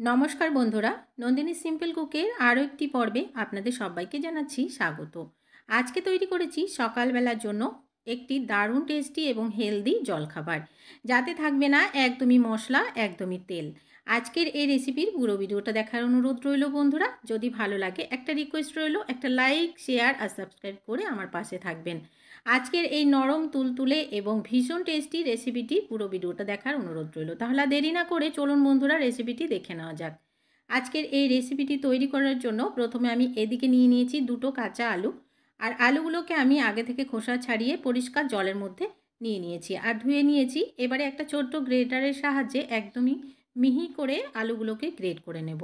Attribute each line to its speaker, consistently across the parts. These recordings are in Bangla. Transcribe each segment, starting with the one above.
Speaker 1: নমস্কার বন্ধুরা, নন্দিনী সিম্পল কুকের আরও একটি পর্বে আপনাদের সবাইকে জানাচ্ছি স্বাগত। আজকে তৈরি করেছি সকালবেলার জন্য একটি দারুণ টেস্টি এবং হেলদি জলখাবার, যাতে থাকবে না একদমই মশলা, একদমই তেল। আজকের এই রেসিপির পুরো ভিডিওটা দেখার অনুরোধ রইল বন্ধুরা। যদি ভালো লাগে একটা রিকোয়েস্ট রইল, একটা লাইক, শেয়ার আর সাবস্ক্রাইব করে আমার পাশে থাকবেন। আজকের এই নরম তুলতুলে এবং ভীষণ টেস্টি রেসিপিটি পুরো ভিডিওটা দেখার অনুরোধ রইল। তাহলে দেরি না করে চলুন বন্ধুরা রেসিপিটি দেখে নেওয়া যাক। আজকের এই রেসিপিটি তৈরি করার জন্য প্রথমে আমি এদিকে নিয়ে নিয়েছি দুটো কাঁচা আলু। আর আলুগুলোকে আমি আগে থেকে খোসা ছাড়িয়ে পরিষ্কার জলের মধ্যে নিয়ে নিয়েছি আর ধুয়ে নিয়েছি। এবারে একটা ছোট্ট গ্রেটারের সাহায্যে একদমই মিহি করে আলুগুলোকে গ্রেট করে নেব।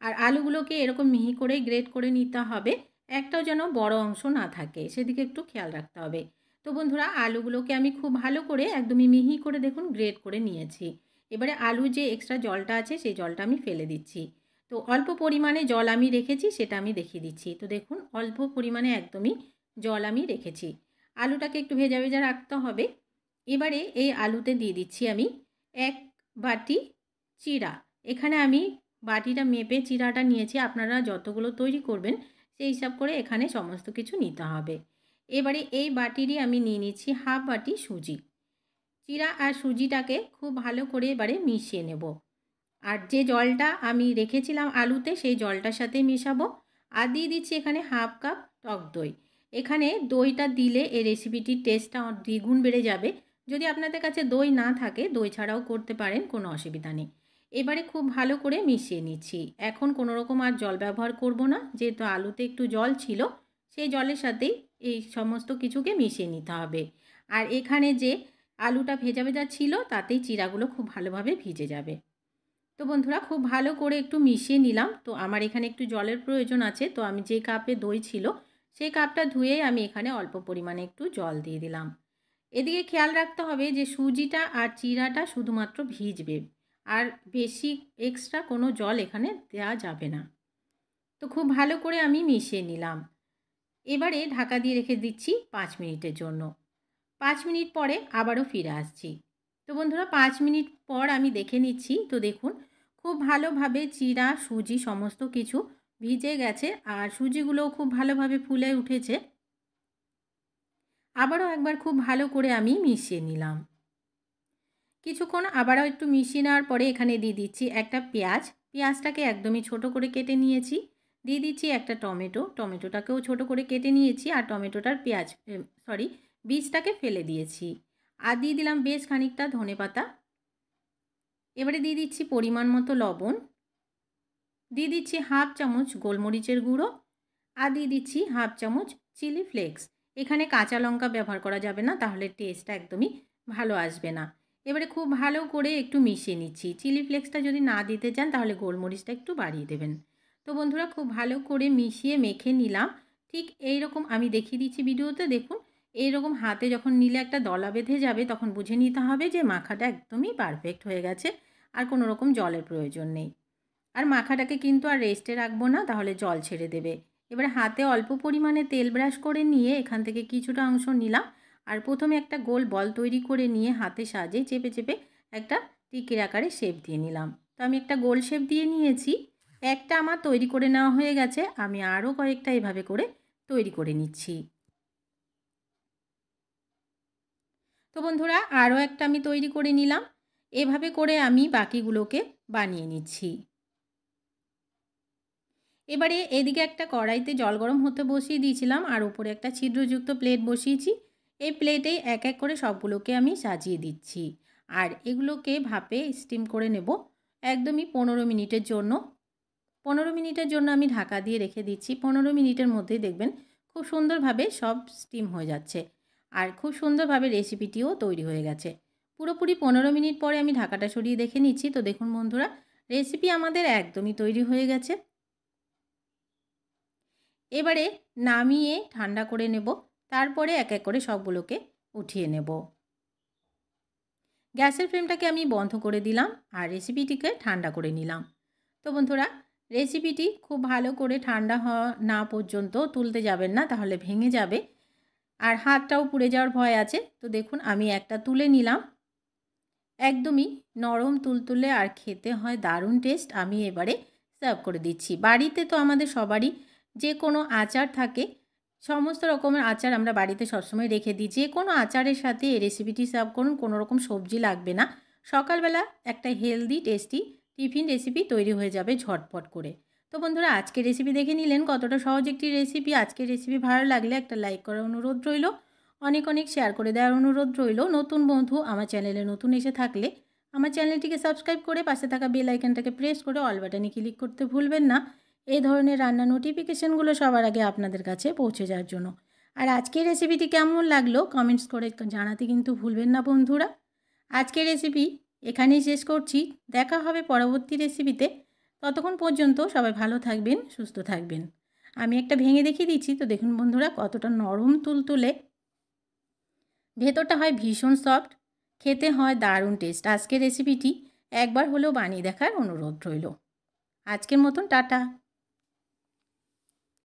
Speaker 1: আর আলুগুলোকে এরকম মিহি করে গ্রেট করে নিতে হবে, একটাও যেন বড় অংশ না থাকে, সেদিকে একটু খেয়াল রাখতে হবে। তো বন্ধুরা, আলুগুলোকে আমি খুব ভালো করে একদমই মিহি করে দেখুন গ্রেট করে নিয়েছি। এবারে আলুর যে এক্সট্রা জলটা আছে সেই জলটা আমি ফেলে দিচ্ছি। তো অল্প পরিমাণে জল আমি রেখেছি, সেটা আমি দেখিয়ে দিচ্ছি। তো দেখুন, অল্প পরিমাণে একদমই জল আমি রেখেছি। আলুটাকে একটু ভেজা ভেজা রাখতে হবে। এবারে এই আলুতে দিয়ে দিচ্ছি আমি 1 বাটি চিড়া। এখানে আমি বাটিটা মেপে চিড়াটা নিয়েছি, আপনারা যতগুলো তৈরি করবেন সেই হিসাব করে এখানে সমস্ত কিছু নিতে হবে। এবারে এই বাটিরই আমি নিয়ে নিচ্ছি হাফ বাটি সুজি। চিড়া আর সুজিটাকে খুব ভালো করে এবারে মিশিয়ে নেব। আর যে জলটা আমি রেখেছিলাম আলুতে সেই জলটার সাথে মেশাবো। আর দিয়ে দিচ্ছি এখানে হাফ কাপ টক দই। এখানে দইটা দিলে এই রেসিপিটির টেস্টটা দ্বিগুণ বেড়ে যাবে। যদি আপনাদের কাছে দই না থাকে, দই ছাড়াও করতে পারেন, কোনো অসুবিধা নেই। এবারে খুব ভালো করে মিশিয়ে নিচ্ছি। এখন কোনো রকম আর জল ব্যবহার করব না, যেহেতু আলুতে একটু জল ছিল, সেই জলের সাথেই এই সমস্ত কিছুকে মিশিয়ে নিতে হবে। আর এখানে যে আলুটা ভেজা ভেজা ছিল তাতেই চিড়াগুলো খুব ভালোভাবে ভিজে যাবে। তো বন্ধুরা, খুব ভালো করে একটু মিশিয়ে নিলাম। তো আমার এখানে একটু জলের প্রয়োজন আছে, তো আমি যে কাপে দই ছিল সেই কাপটা ধুয়ে আমি এখানে অল্প পরিমাণে একটু জল দিয়ে দিলাম। এদিকে খেয়াল রাখতে হবে যে সুজিটা আর চিড়াটা শুধুমাত্র ভিজবে, আর বেশি এক্সট্রা কোনো জল এখানে দেওয়া যাবে না। তো খুব ভালো করে আমি মিশিয়ে নিলাম। এবারে ঢাকা দিয়ে রেখে দিচ্ছি 5 মিনিটের জন্য। 5 মিনিট পরে আবারও ফিরে আসছি। তো বন্ধুরা, 5 মিনিট পর আমি দেখে নিচ্ছি। তো দেখুন, খুব ভালোভাবে চিড়া, সুজি সমস্ত কিছু ভিজে গেছে আর সুজিগুলোও খুব ভালোভাবে ফুলে উঠেছে। আবারও একবার খুব ভালো করে আমি মিশিয়ে নিলাম। কিছুক্ষণ আবারও একটু মিশিয়ে নেওয়ার পরে এখানে দিয়ে দিচ্ছি একটা পেঁয়াজ। পেঁয়াজটাকে একদমই ছোট করে কেটে নিয়েছি। দিয়ে দিচ্ছি একটা টমেটো। টমেটোটাকেও ছোট করে কেটে নিয়েছি আর টমেটোটার বীজটাকে ফেলে দিয়েছি। আর দিয়ে দিলাম বেশ খানিকটা ধনেপাতা। এবারে দিয়ে দিচ্ছি পরিমাণ মতো লবণ। দিয়ে দিচ্ছি হাফ চামচ গোলমরিচের গুঁড়ো। আর দিয়ে দিচ্ছি হাফ চামচ চিলি ফ্লেক্স। এখানে কাঁচা লঙ্কা ব্যবহার করা যাবে না, তাহলে টেস্টটা একদমই ভালো আসবে না। এবারে খুব ভালো করে একটু মিশিয়ে নিচ্ছি। চিলি ফ্লেক্সটা যদি না দিতে চান তাহলে গোলমরিচটা একটু বাড়িয়ে দেবেন। তো বন্ধুরা, খুব ভালো করে মিশিয়ে মেখে নিলাম। ঠিক এই রকম আমি দেখিয়ে দিচ্ছি ভিডিওতে। দেখুন, এই রকম হাতে যখন নিলে একটা দলা বেঁধে যাবে, তখন বুঝে নিতে হবে যে মাখাটা একদমই পারফেক্ট হয়ে গেছে, আর কোনো রকম জলের প্রয়োজন নেই। আর মাখাটাকে কিন্তু আর রেস্টে রাখবো না, তাহলে জল ছেড়ে দেবে। এবার হাতে অল্প পরিমাণে তেল ব্রাশ করে নিয়ে এখান থেকে কিছুটা অংশ নিলাম। আর প্রথমে একটা গোল বল তৈরি করে নিয়ে হাতে সাজিয়ে চেপে চেপে একটা টিকির আকারে শেপ দিয়ে নিলাম। তো আমি একটা গোল শেপ দিয়ে নিয়েছি। একটা আমার তৈরি করে নেওয়া হয়ে গেছে, আমি আরও কয়েকটা এভাবে করে তৈরি করে নিচ্ছি। তো বন্ধুরা, আরও একটা আমি তৈরি করে নিলাম। এভাবে করে আমি বাকিগুলোকে বানিয়ে নিচ্ছি। এবারে এদিকে একটা কড়াইতে জল গরম হতে বসিয়ে দিয়েছিলাম আর উপরে একটা ছিদ্রযুক্ত প্লেট বসিয়েছি। এই প্লেটেই এক এক করে সবগুলোকে আমি সাজিয়ে দিচ্ছি। আর এগুলোকে ভাপে স্টিম করে নেব একদমই 15 মিনিটের জন্য। 15 মিনিটের জন্য আমি ঢাকা দিয়ে রেখে দিচ্ছি। 15 মিনিটের মধ্যেই দেখবেন খুব সুন্দরভাবে সব স্টিম হয়ে যাচ্ছে আর খুব সুন্দরভাবে রেসিপিটিও তৈরি হয়ে গেছে। পুরোপুরি 15 মিনিট পরে আমি ঢাকাটা সরিয়ে দেখে নিচ্ছি। তো দেখুন বন্ধুরা, রেসিপি আমাদের একদমই তৈরি হয়ে গেছে। এবারে নামিয়ে ঠান্ডা করে নেব, তারপরে এক এক করে সবগুলোকে উঠিয়ে নেব। গ্যাসের ফ্লেমটাকে আমি বন্ধ করে দিলাম আর রেসিপিটিকে ঠান্ডা করে নিলাম। তো বন্ধুরা, রেসিপিটি খুব ভালো করে ঠান্ডা হওয়া না পর্যন্ত তুলতে যাবেন না, তাহলে ভেঙে যাবে আর হাতটাও পুড়ে যাওয়ার ভয় আছে। তো দেখুন, আমি একটা তুলে নিলাম। একদমই নরম তুলতুলে আর খেতে হয় দারুণ টেস্ট। আমি এবারে সার্ভ করে দিচ্ছি। বাড়িতে তো আমাদের সবারই যে কোনো আচার থাকে, সমস্ত রকমের আচার আমরা বাড়িতে সবসময় রেখে দিই। যে কোনো আচারের সাথে এই রেসিপিটি সার্ভ করুন, কোনো রকম সবজি লাগবে না। সকালবেলা একটা হেলদি টেস্টি টিফিন রেসিপি তৈরি হয়ে যাবে ঝটপট করে। তো বন্ধুরা, আজকের রেসিপি দেখে নিলেন কতটা সহজ একটি রেসিপি। আজকের রেসিপি ভালো লাগলে একটা লাইক করার অনুরোধ রইল, অনেক অনেক শেয়ার করে দেওয়ার অনুরোধ রইল। নতুন বন্ধু আমার চ্যানেলে নতুন এসে থাকলে আমার চ্যানেলটিকে সাবস্ক্রাইব করে পাশে থাকা বেল আইকনটাকে প্রেস করে অল বাটনে ক্লিক করতে ভুলবেন না, এই ধরনের রান্না নোটিফিকেশানগুলো সবার আগে আপনাদের কাছে পৌঁছে যাওয়ার জন্য। আর আজকের রেসিপিটি কেমন লাগলো কমেন্টস করে জানাতে কিন্তু ভুলবেন না বন্ধুরা। আজকের রেসিপি এখানেই শেষ করছি, দেখা হবে পরবর্তী রেসিপিতে। ততক্ষণ পর্যন্ত সবাই ভালো থাকবেন, সুস্থ থাকবেন। আমি একটা ভেঙে দেখিয়ে দিচ্ছি, তো দেখুন বন্ধুরা কতটা নরম তুলতুলে, ভেতরটা হয় ভীষণ সফট, খেতে হয় দারুণ টেস্ট। আজকের রেসিপিটি একবার হলেও বানিয়ে দেখার অনুরোধ রইল। আজকের মতন টাটা।